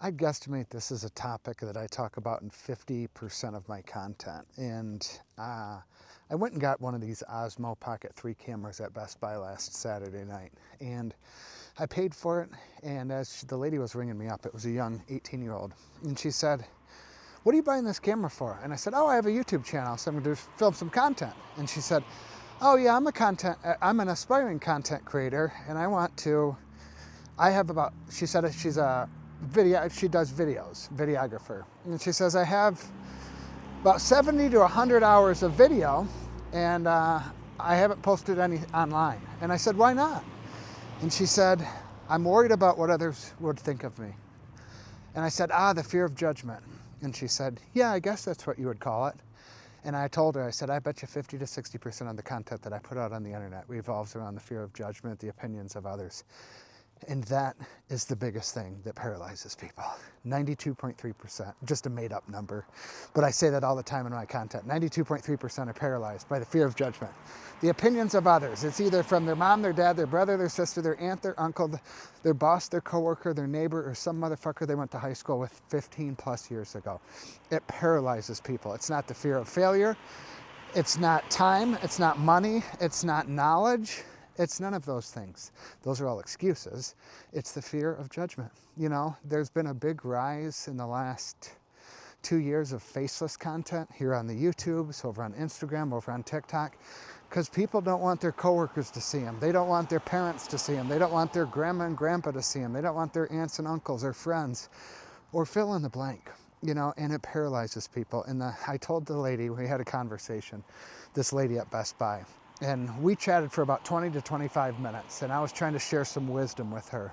I guesstimate this is a topic that I talk about in 50% of my content. And I went and got one of these Osmo Pocket 3 cameras at Best Buy last Saturday night. And I paid for it. And as the lady was ringing me up, it was a young 18-year-old. And she said, "What are you buying this camera for?" And I said, "Oh, I have a YouTube channel, so I'm going to film some content." And she said, "Oh yeah, I'm an aspiring content creator, and she said she's a she does videos, videographer. And she says, I have about 70 to 100 hours of video, and I haven't posted any online." And I said, "Why not?" And she said, "I'm worried about what others would think of me." And I said, the fear of judgment. And she said, "Yeah, I guess that's what you would call it." And I told her, I said, "I bet you 50 to 60% of the content that I put out on the internet revolves around the fear of judgment, the opinions of others. And that is the biggest thing that paralyzes people. 92.3%, just a made up number. But I say that all the time in my content. 92.3% are paralyzed by the fear of judgment. The opinions of others. It's either from their mom, their dad, their brother, their sister, their aunt, their uncle, their boss, their coworker, their neighbor, or some motherfucker they went to high school with 15 plus years ago. It paralyzes people. It's not the fear of failure. It's not time. It's not money. It's not knowledge. It's none of those things. Those are all excuses. It's the fear of judgment. You know, there's been a big rise in the last 2 years of faceless content here on the YouTubes, over on Instagram, over on TikTok, because people don't want their coworkers to see them. They don't want their parents to see them. They don't want their grandma and grandpa to see them. They don't want their aunts and uncles or friends, or fill in the blank, you know, and it paralyzes people. And I told the lady, we had a conversation, this lady at Best Buy, and we chatted for about 20 to 25 minutes, and I was trying to share some wisdom with her.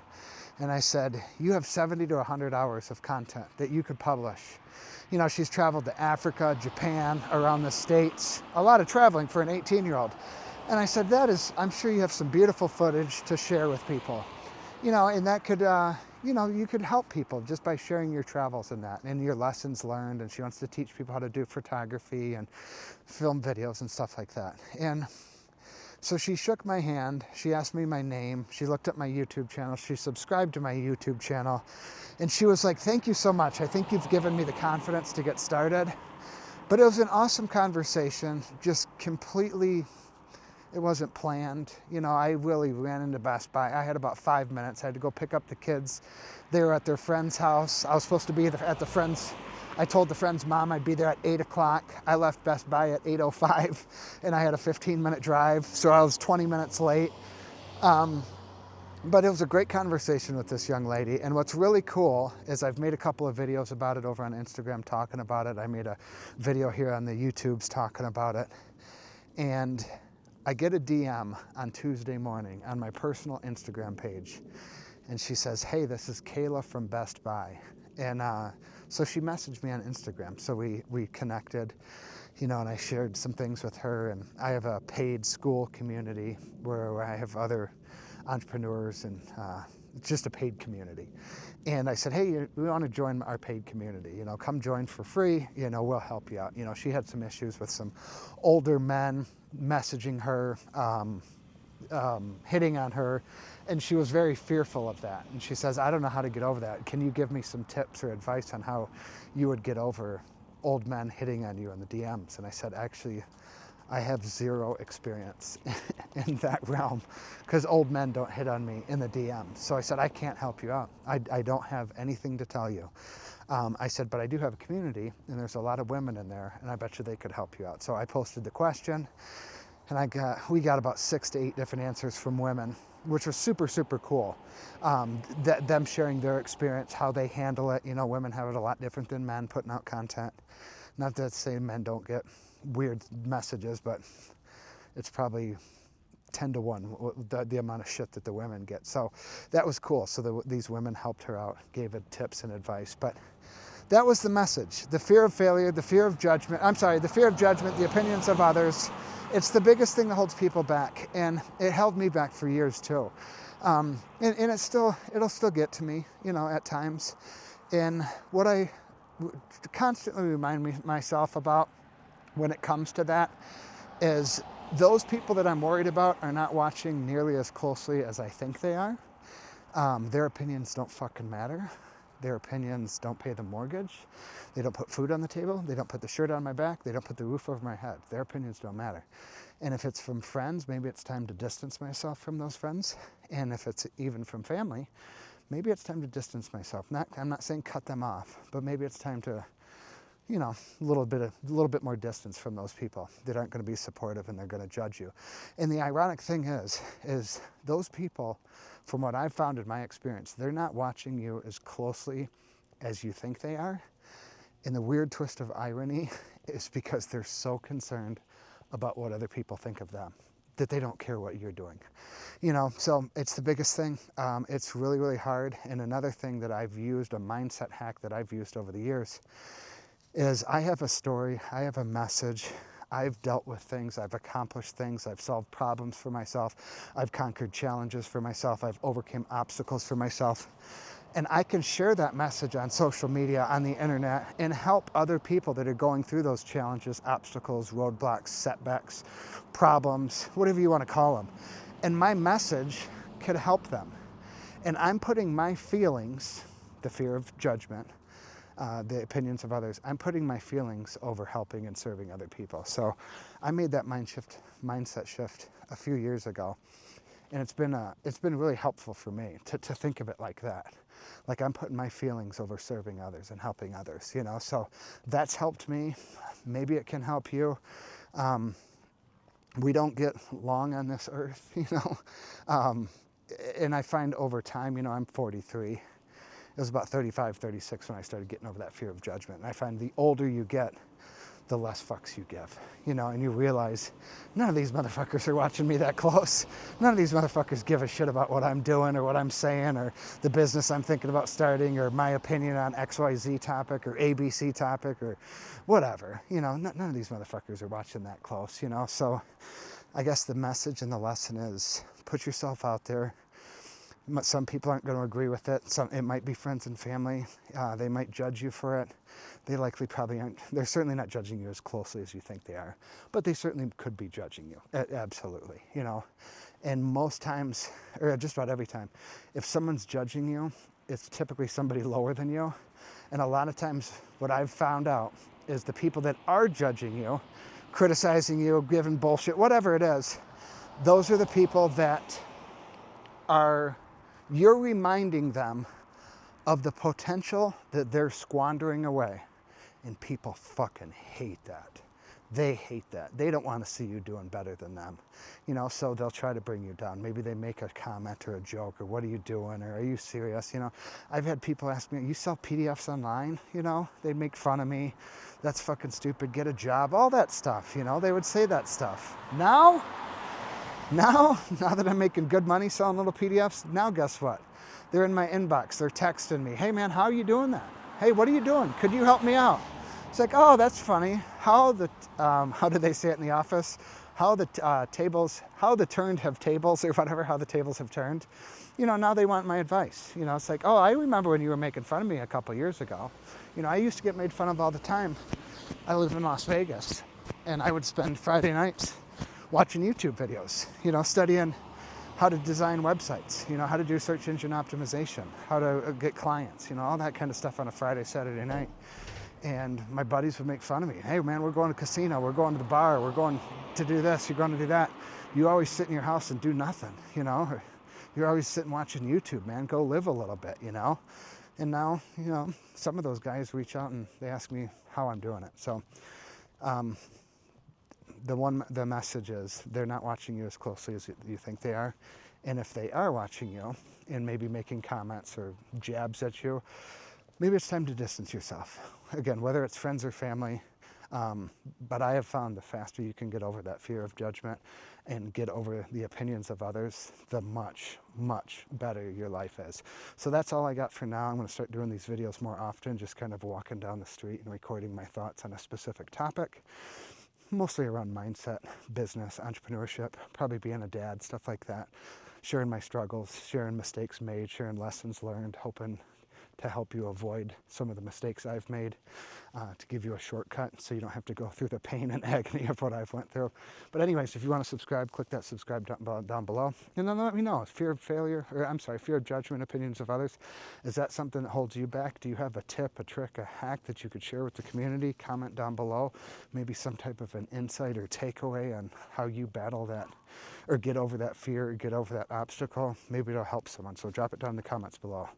And I said, "You have 70 to 100 hours of content that you could publish." You know, she's traveled to Africa, Japan, around the States, a lot of traveling for an 18-year-old. And I said, I'm sure you have some beautiful footage to share with people. You know, and that could, you could help people just by sharing your travels and your lessons learned. And she wants to teach people how to do photography and film videos and stuff like that. And so she shook my hand, she asked me my name, she looked at my YouTube channel, she subscribed to my YouTube channel, and she was like, "Thank you so much. I think you've given me the confidence to get started." But it was an awesome conversation, just completely, it wasn't planned. You know, I really ran into Best Buy. I had about 5 minutes. I had to go pick up the kids. They were at their friend's house. I was supposed to be at the friend's. I told the friend's mom I'd be there at 8 o'clock. I left Best Buy at 8:05, and I had a 15-minute drive, so I was 20 minutes late. But it was a great conversation with this young lady, and what's really cool is I've made a couple of videos about it over on Instagram talking about it. I made a video here on the YouTubes talking about it, and I get a DM on Tuesday morning on my personal Instagram page, and she says, "Hey, this is Kayla from Best Buy." And so she messaged me on Instagram. So we connected, you know, and I shared some things with her. And I have a paid school community where I have other entrepreneurs, and it's just a paid community. And I said, "Hey, we want to join our paid community. You know, come join for free. You know, we'll help you out." You know, she had some issues with some older men messaging her, hitting on her, and she was very fearful of that. And she says, "I don't know how to get over that. Can you give me some tips or advice on how you would get over old men hitting on you in the DMs?" And I said, "Actually, I have zero experience in that realm, because old men don't hit on me in the DMs." So I said, "I can't help you out. I don't have anything to tell you." I said, "But I do have a community, and there's a lot of women in there, and I bet you they could help you out." So I posted the question, and we got about 6 to 8 different answers from women, which was super, super cool. Them sharing their experience, how they handle it. You know, women have it a lot different than men putting out content. Not that saying men don't get weird messages, but it's probably 10 to 1 the amount of shit that the women get. So that was cool. So these women helped her out, gave her tips and advice. But that was the message. The fear of failure, the fear of judgment. The fear of judgment, the opinions of others. It's the biggest thing that holds people back, and it held me back for years too. And it'll still get to me, you know, at times. And what I constantly remind myself about when it comes to that is those people that I'm worried about are not watching nearly as closely as I think they are. Their opinions don't fucking matter. their opinions don't pay the mortgage. They don't put food on the table. They don't put the shirt on my back. They don't put the roof over my head. Their opinions don't matter. And if it's from friends, maybe it's time to distance myself from those friends. And if it's even from family, maybe it's time to distance myself. I'm not saying cut them off, but maybe it's time to, you know, a little bit more distance from those people that aren't going to be supportive and they're going to judge you. And the ironic thing is those people, from what I've found in my experience, they're not watching you as closely as you think they are. And the weird twist of irony is because they're so concerned about what other people think of them that they don't care what you're doing. You know, so it's the biggest thing. It's really, really hard. And another thing that I've used, a mindset hack that I've used over the years, is I have a story, I have a message, I've dealt with things, I've accomplished things, I've solved problems for myself, I've conquered challenges for myself, I've overcome obstacles for myself. And I can share that message on social media, on the internet, and help other people that are going through those challenges, obstacles, roadblocks, setbacks, problems, whatever you want to call them. And my message could help them. And I'm putting my feelings, the fear of judgment, the opinions of others, I'm putting my feelings over helping and serving other people. So I made that mindset shift a few years ago. And it's been really helpful for me to think of it like that. Like I'm putting my feelings over serving others and helping others, you know. So that's helped me. Maybe it can help you. We don't get long on this earth, you know. And I find over time, you know, I'm 43. It was about 35, 36 when I started getting over that fear of judgment. And I find the older you get, the less fucks you give, you know, and you realize none of these motherfuckers are watching me that close. None of these motherfuckers give a shit about what I'm doing or what I'm saying or the business I'm thinking about starting or my opinion on XYZ topic or ABC topic or whatever, you know, none of these motherfuckers are watching that close, you know. So I guess the message and the lesson is put yourself out there. Some people aren't going to agree with it. It might be friends and family. They might judge you for it. They likely probably aren't. They're certainly not judging you as closely as you think they are, but they certainly could be judging you. Absolutely, you know. And most times, or just about every time, if someone's judging you, it's typically somebody lower than you. And a lot of times what I've found out is the people that are judging you, criticizing you, giving bullshit, whatever it is, those are the people that you're reminding them of the potential that they're squandering away. And people fucking hate that. They hate that. They don't want to see you doing better than them. You know, so they'll try to bring you down. Maybe they make a comment or a joke or what are you doing or are you serious? You know, I've had people ask me, you sell PDFs online? You know, they make fun of me. That's fucking stupid. Get a job. All that stuff, you know, they would say that stuff. Now that I'm making good money selling little PDFs, now guess what? They're in my inbox. They're texting me. Hey man, how are you doing that? Hey, what are you doing? Could you help me out? It's like, oh, that's funny. How do they say it in the office? How the turned have tables or whatever, how the tables have turned. You know, now they want my advice. You know, it's like, oh, I remember when you were making fun of me a couple years ago. You know, I used to get made fun of all the time. I live in Las Vegas and I would spend Friday nights watching YouTube videos, you know, studying how to design websites, you know, how to do search engine optimization, how to get clients, you know, all that kind of stuff on a Friday, Saturday night. And my buddies would make fun of me. Hey man, we're going to casino, we're going to the bar, we're going to do this, you're going to do that. You always sit in your house and do nothing, you know, or you're always sitting watching YouTube, man, go live a little bit, you know. And now, you know, some of those guys reach out and they ask me how I'm doing it. So, the message is they're not watching you as closely as you think they are. And if they are watching you and maybe making comments or jabs at you, maybe it's time to distance yourself. Again, whether it's friends or family, but I have found the faster you can get over that fear of judgment and get over the opinions of others, the much, much better your life is. So that's all I got for now. I'm going to start doing these videos more often, just kind of walking down the street and recording my thoughts on a specific topic. Mostly around mindset, business, entrepreneurship, probably being a dad, stuff like that. Sharing my struggles, sharing mistakes made, sharing lessons learned, hoping to help you avoid some of the mistakes I've made, to give you a shortcut so you don't have to go through the pain and agony of what I've went through. But anyways, if you want to subscribe, click that subscribe down below, and then let me know. Fear of failure, or I'm sorry, fear of judgment, opinions of others, is that something that holds you back? Do you have a tip, a trick, a hack that you could share with the community? Comment down below. Maybe some type of an insight or takeaway on how you battle that, or get over that fear, or get over that obstacle. Maybe it'll help someone, so drop it down in the comments below.